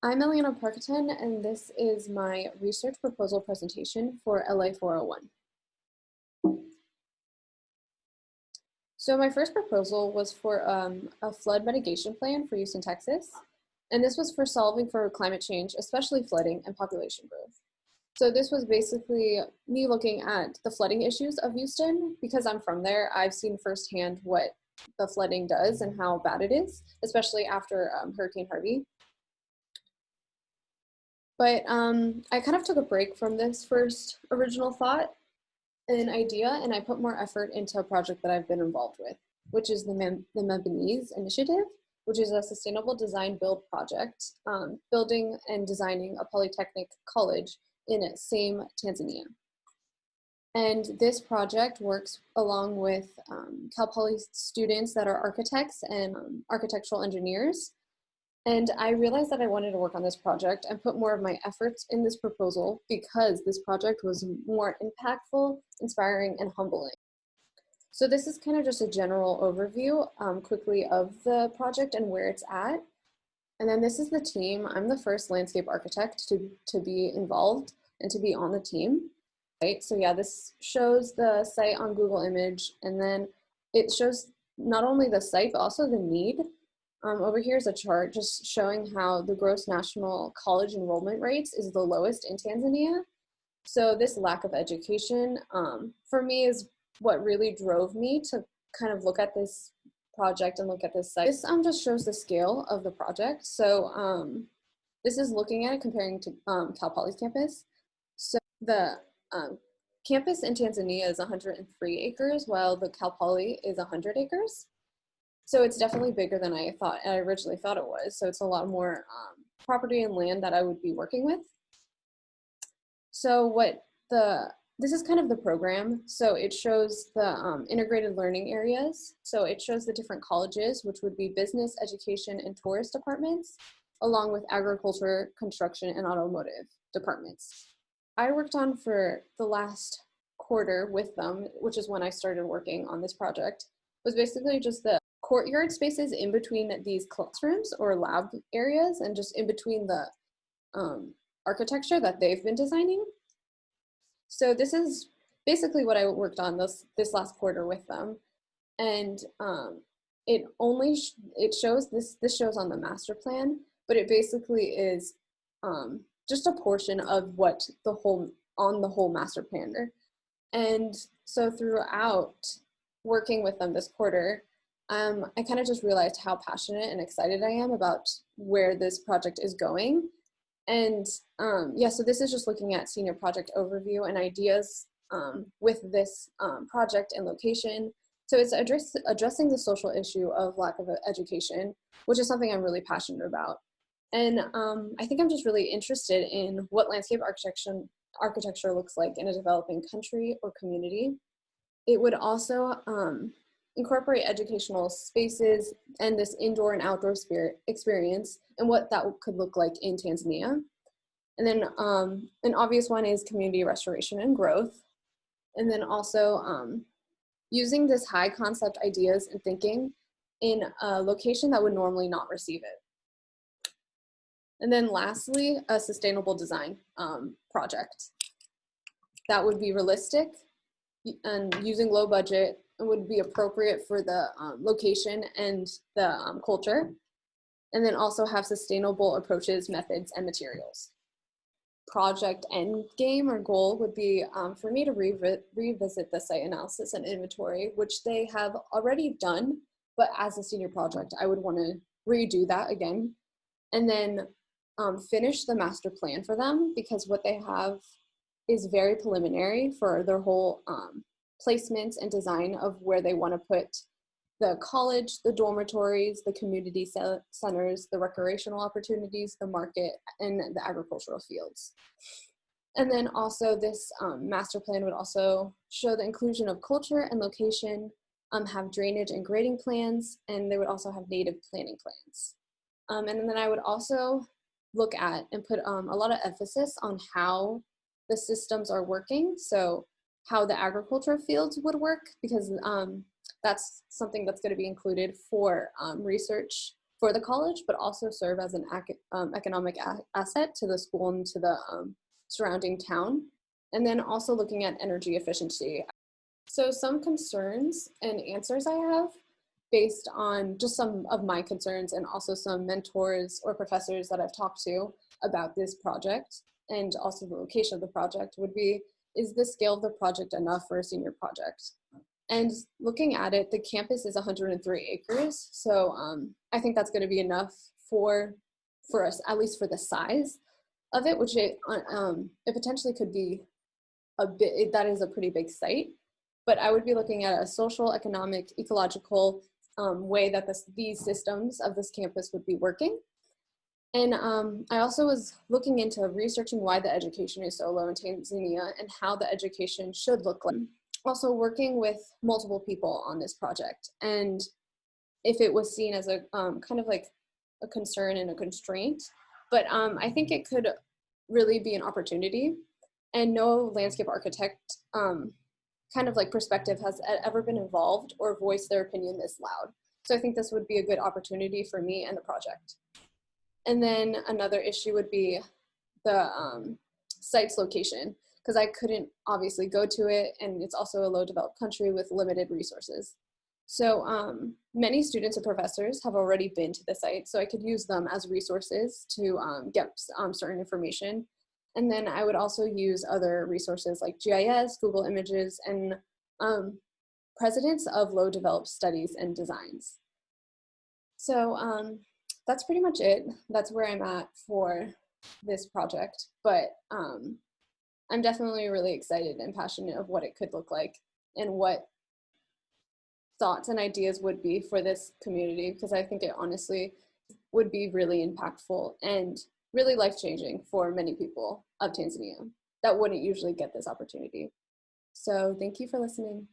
I'm Eliana Parketon, and this is my research proposal presentation for LA 401. So my first proposal was for a flood mitigation plan for use in Texas, and this was for solving for climate change, especially flooding and population growth. So this was basically me looking at the flooding issues of Houston. Because I'm from there, I've seen firsthand what the flooding does and how bad it is, especially after Hurricane Harvey. But I kind of took a break from this first original thought an idea, and I put more effort into a project that I've been involved with, which is the Mebaniz Initiative, which is a sustainable design build project, building and designing a polytechnic college in Same, Tanzania. And this project works along with Cal Poly students that are architects and architectural engineers. And I realized that I wanted to work on this project and put more of my efforts in this proposal because this project was more impactful, inspiring, and humbling. So this is kind of just a general overview quickly of the project and where it's at. And then this is the team. I'm the first landscape architect to be involved and to be on the team. Right, so yeah, this shows the site on Google Image, and then it shows not only the site, but also the need. Over here is a chart just showing how the gross national college enrollment rates is the lowest in Tanzania. So this lack of education for me is what really drove me to kind of look at this project and look at this site. This just shows the scale of the project. So this is looking at it comparing to Cal Poly's campus. So the campus in Tanzania is 103 acres, while the Cal Poly is 100 acres. So it's definitely bigger than I originally thought it was. So it's a lot more property and land that I would be working with. So this is kind of the program. So it shows the integrated learning areas. So it shows the different colleges, which would be business, education, and tourist departments, along with agriculture, construction, and automotive departments. I worked on for the last quarter with them, which is when I started working on this project, was basically just the courtyard spaces in between these classrooms or lab areas and just in between the architecture that they've been designing. So this is basically what I worked on this last quarter with them. And it shows this shows on the master plan, but it basically is just a portion of what the whole master planner. And so throughout working with them this quarter, I kind of just realized how passionate and excited I am about where this project is going. And yeah, so this is just looking at senior project overview and ideas with this project and location. So it's addressing the social issue of lack of education, which is something I'm really passionate about. And I think I'm just really interested in what landscape architecture looks like in a developing country or community. It would also incorporate educational spaces and this indoor and outdoor experience and what that could look like in Tanzania. And then an obvious one is community restoration and growth. And then also using this high concept ideas and thinking in a location that would normally not receive it. And then lastly, a sustainable design project that would be realistic and using low budget would be appropriate for the location and the culture, and then also have sustainable approaches, methods, and materials. Project end game or goal would be for me to revisit the site analysis and inventory, which they have already done, but as a senior project, I would want to redo that again, and then finish the master plan for them, because what they have is very preliminary for their whole placements and design of where they want to put the college, the dormitories, the community centers, the recreational opportunities, the market, and the agricultural fields. And then also this master plan would also show the inclusion of culture and location, have drainage and grading plans, and they would also have native planning plans. And then I would also look at and put a lot of emphasis on how the systems are working. So how the agriculture fields would work, because that's something that's going to be included for research for the college, but also serve as an economic asset to the school and to the surrounding town. And then also looking at energy efficiency. So some concerns and answers I have based on just some of my concerns and also some mentors or professors that I've talked to about this project and also the location of the project would be, is the scale of the project enough for a senior project? And looking at it, the campus is 103 acres. So I think that's going to be enough for us, at least for the size of it, which it potentially could be a bit, that is a pretty big site. But I would be looking at a social, economic, ecological way that these systems of this campus would be working. And I also was looking into researching why the education is so low in Tanzania and how the education should look like. Also working with multiple people on this project, and if it was seen as a kind of like a concern and a constraint, but I think it could really be an opportunity, and no landscape architect kind of like perspective has ever been involved or voiced their opinion this loud. So I think this would be a good opportunity for me and the project. And then another issue would be the site's location, because I couldn't obviously go to it, and it's also a low developed country with limited resources. So many students and professors have already been to the site, so I could use them as resources to get certain information. And then I would also use other resources like GIS, Google Images, and precedents of low developed studies and designs. So that's pretty much it. That's where I'm at for this project, but I'm definitely really excited and passionate of what it could look like and what thoughts and ideas would be for this community, because I think it honestly would be really impactful and really life-changing for many people of Tanzania that wouldn't usually get this opportunity. So thank you for listening.